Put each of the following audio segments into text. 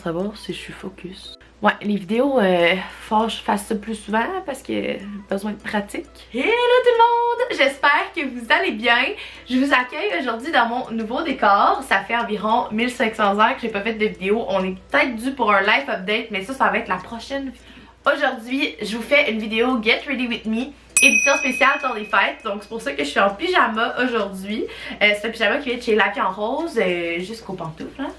savoir si je suis focus. Ouais, les vidéos, faut que je fasse ça plus souvent parce que j'ai besoin de pratique. Hello tout le monde! J'espère que vous allez bien. Je vous accueille aujourd'hui dans mon nouveau décor. Ça fait environ 1500 heures que j'ai pas fait de vidéo. On est peut-être dû pour un live update, mais ça va être la prochaine. Aujourd'hui, je vous fais une vidéo Get Ready With Me. Édition spéciale temps des fêtes, donc c'est pour ça que je suis en pyjama aujourd'hui. C'est un pyjama qui vient de chez La Vie en Rose jusqu'aux pantoufles. Hein?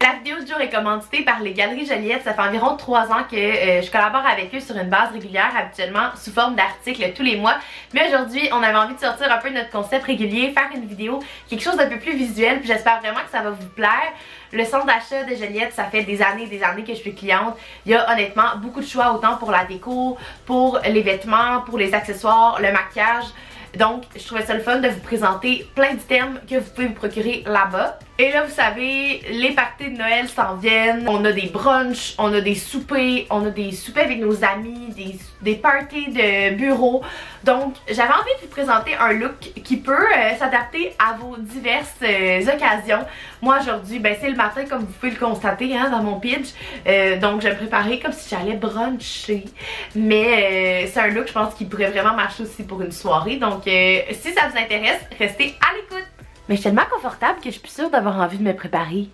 La vidéo du jour est commanditée par les Galeries Joliette. Ça fait environ 3 ans que je collabore avec eux sur une base régulière, habituellement sous forme d'articles tous les mois. Mais aujourd'hui, on avait envie de sortir un peu de notre concept régulier, faire une vidéo, quelque chose d'un peu plus visuel. Puis j'espère vraiment que ça va vous plaire. Le centre d'achat de Joliette, ça fait des années que je suis cliente. Il y a honnêtement beaucoup de choix, autant pour la déco, pour les vêtements, pour les accessoires, le maquillage. Donc, je trouvais ça le fun de vous présenter plein d'items que vous pouvez vous procurer là-bas. Et là, vous savez, les parties de Noël s'en viennent. On a des brunchs, on a des soupers, avec nos amis, des parties de bureau. Donc, j'avais envie de vous présenter un look qui peut s'adapter à vos diverses occasions. Moi, aujourd'hui, ben, c'est le matin, comme vous pouvez le constater hein, dans mon pitch. Donc, je vais me préparer comme si j'allais bruncher. Mais c'est un look, je pense, qui pourrait vraiment marcher aussi pour une soirée. Donc, si ça vous intéresse, restez à l'écoute. Mais je suis tellement confortable que je suis plus sûre d'avoir envie de me préparer.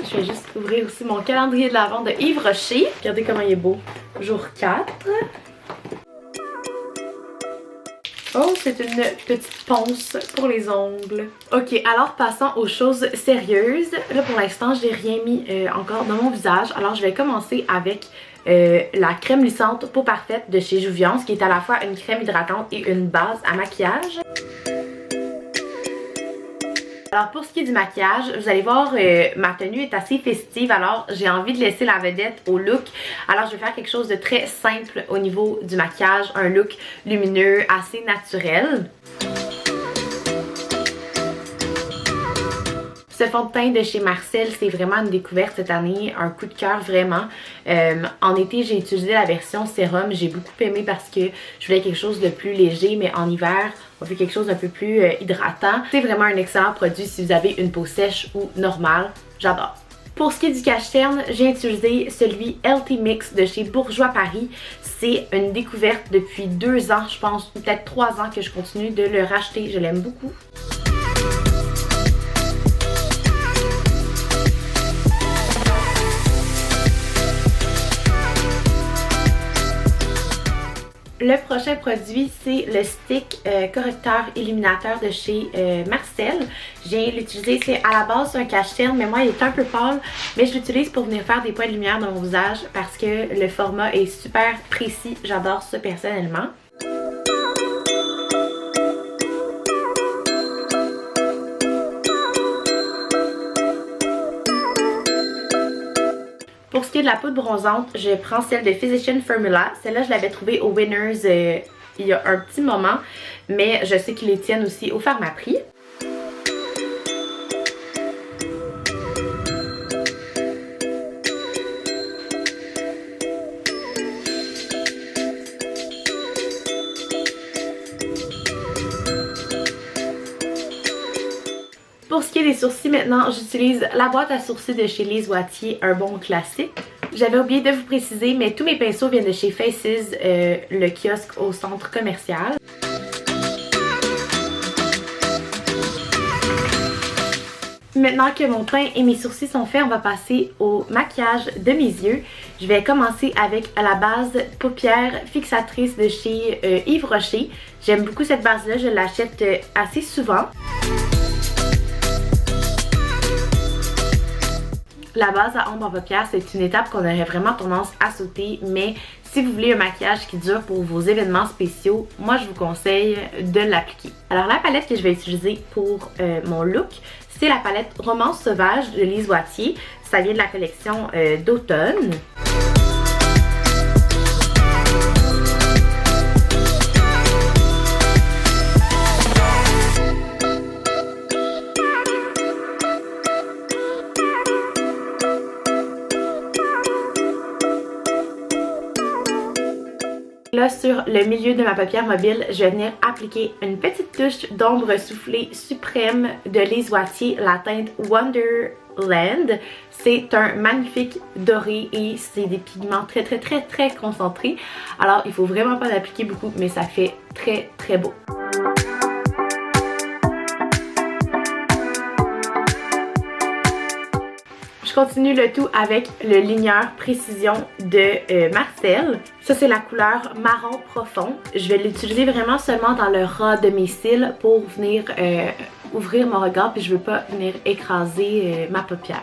Je vais juste ouvrir aussi mon calendrier de l'Avent de Yves Rocher. Regardez comment il est beau. Jour 4. Oh, c'est une petite ponce pour les ongles. Ok, alors passons aux choses sérieuses. Là, pour l'instant, j'ai rien mis encore dans mon visage. Alors, je vais commencer avec la crème lissante peau parfaite de chez Jouviance, qui est à la fois une crème hydratante et une base à maquillage. Alors pour ce qui est du maquillage, vous allez voir ma tenue est assez festive, alors j'ai envie de laisser la vedette au look. Alors je vais faire quelque chose de très simple au niveau du maquillage, un look lumineux, assez naturel. Ce fond de teint de chez Marcel, c'est vraiment une découverte cette année, un coup de cœur vraiment. En été, j'ai utilisé la version sérum, j'ai beaucoup aimé parce que je voulais quelque chose de plus léger, mais en hiver, on veut quelque chose d'un peu plus hydratant. C'est vraiment un excellent produit si vous avez une peau sèche ou normale, j'adore. Pour ce qui est du cache-cerne, j'ai utilisé celui Healthy Mix de chez Bourjois Paris. C'est une découverte depuis 2 ans, je pense, ou peut-être 3 ans que je continue de le racheter, je l'aime beaucoup. Le prochain produit, c'est le stick correcteur illuminateur de chez Marcel. Je viens l'utiliser, c'est à la base un cache-cerne, mais moi il est un peu pâle, mais je l'utilise pour venir faire des points de lumière dans mon visage parce que le format est super précis, j'adore ça personnellement. Pour ce qui est de la poudre bronzante, je prends celle de Physician Formula. Celle-là, je l'avais trouvée au Winners il y a un petit moment, mais je sais qu'ils les tiennent aussi au Pharmaprix. Pour ce qui est des sourcils maintenant, j'utilise la boîte à sourcils de chez Lise Wattier, un bon classique. J'avais oublié de vous préciser, mais tous mes pinceaux viennent de chez Faces, le kiosque au centre commercial. Maintenant que mon teint et mes sourcils sont faits, on va passer au maquillage de mes yeux. Je vais commencer avec la base paupières fixatrice de chez Yves Rocher. J'aime beaucoup cette base-là, je l'achète assez souvent. La base à ombre en paupières, c'est une étape qu'on aurait vraiment tendance à sauter, mais si vous voulez un maquillage qui dure pour vos événements spéciaux, moi je vous conseille de l'appliquer. Alors la palette que je vais utiliser pour mon look, c'est la palette Romance Sauvage de Lise Wattier. Ça vient de la collection d'automne. là, sur le milieu de ma paupière mobile, je vais venir appliquer une petite touche d'ombre soufflée suprême de Lise Wattier, la teinte Wonderland. C'est un magnifique doré et c'est des pigments très concentrés. Alors, il faut vraiment pas l'appliquer beaucoup, mais ça fait très beau. Je continue le tout avec le ligneur Précision de Marcel. Ça, c'est la couleur marron profond. Je vais l'utiliser vraiment seulement dans le ras de mes cils pour venir ouvrir mon regard, puis je veux pas venir écraser ma paupière.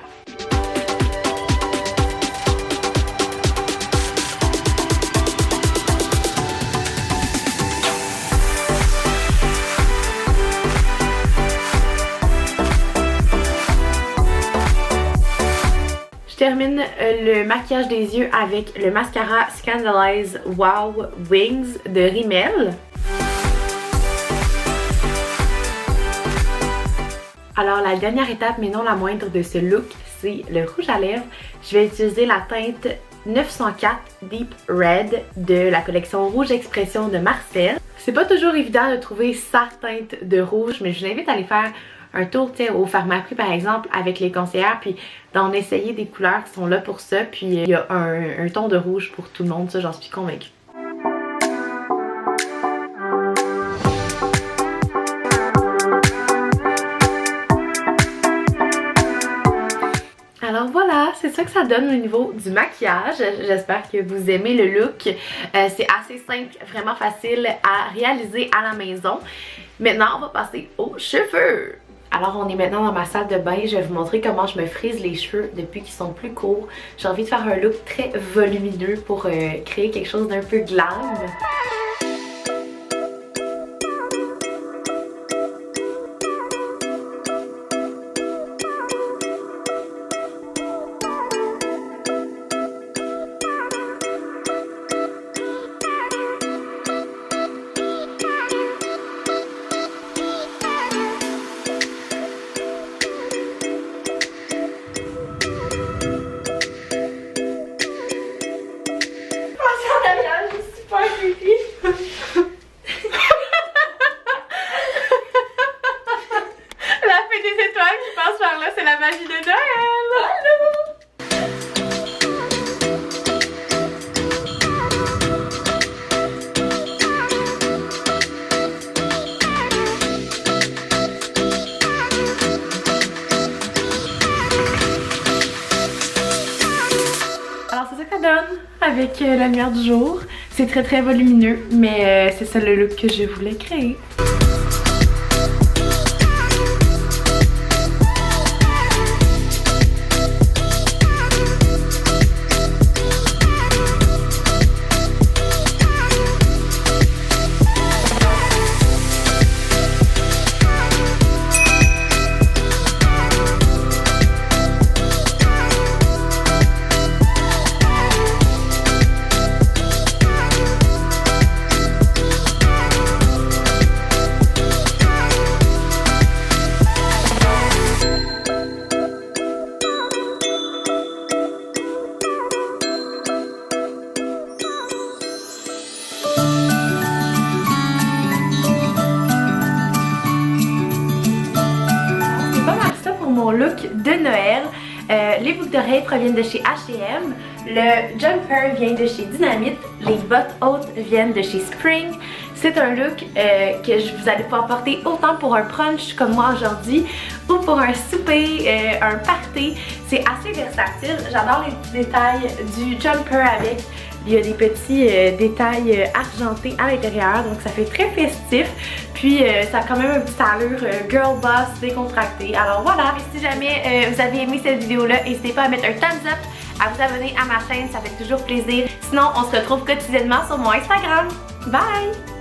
Je termine le maquillage des yeux avec le mascara Scandalize Wow Wings de Rimmel. Alors la dernière étape, mais non la moindre de ce look, c'est le rouge à lèvres. Je vais utiliser la teinte 904 Deep Red de la collection Rouge Expression de Marcel. C'est pas toujours évident de trouver sa teinte de rouge, mais je vous invite à aller faire un tour au Pharmaprix par exemple avec les conseillères, puis d'en essayer des couleurs qui sont là pour ça, puis il y a un ton de rouge pour tout le monde, ça j'en suis convaincue. Alors voilà, c'est ça que ça donne au niveau du maquillage. J'espère que vous aimez le look. C'est assez simple, vraiment facile à réaliser à la maison. Maintenant, on va passer aux cheveux. Alors on est maintenant dans ma salle de bain, je vais vous montrer comment je me frise les cheveux depuis qu'ils sont plus courts. J'ai envie de faire un look très volumineux pour créer quelque chose d'un peu glam. C'est la magie de Noël! Alors c'est ça que ça donne avec la lumière du jour. C'est très volumineux, mais c'est ça le look que je voulais créer. Mon look de Noël. Les boucles d'oreilles proviennent de chez H&M, le jumper vient de chez Dynamite, les bottes hautes viennent de chez Spring. C'est un look que vous allez pouvoir porter autant pour un brunch comme moi aujourd'hui ou pour un souper, un party. C'est assez versatile. J'adore les petits détails du jumper avec. Il y a des petits détails argentés à l'intérieur, donc ça fait très festif. Puis ça a quand même une petite allure girl boss décontractée. Alors voilà, et si jamais vous avez aimé cette vidéo-là, n'hésitez pas à mettre un thumbs up, à vous abonner à ma chaîne, ça fait toujours plaisir. Sinon, on se retrouve quotidiennement sur mon Instagram. Bye!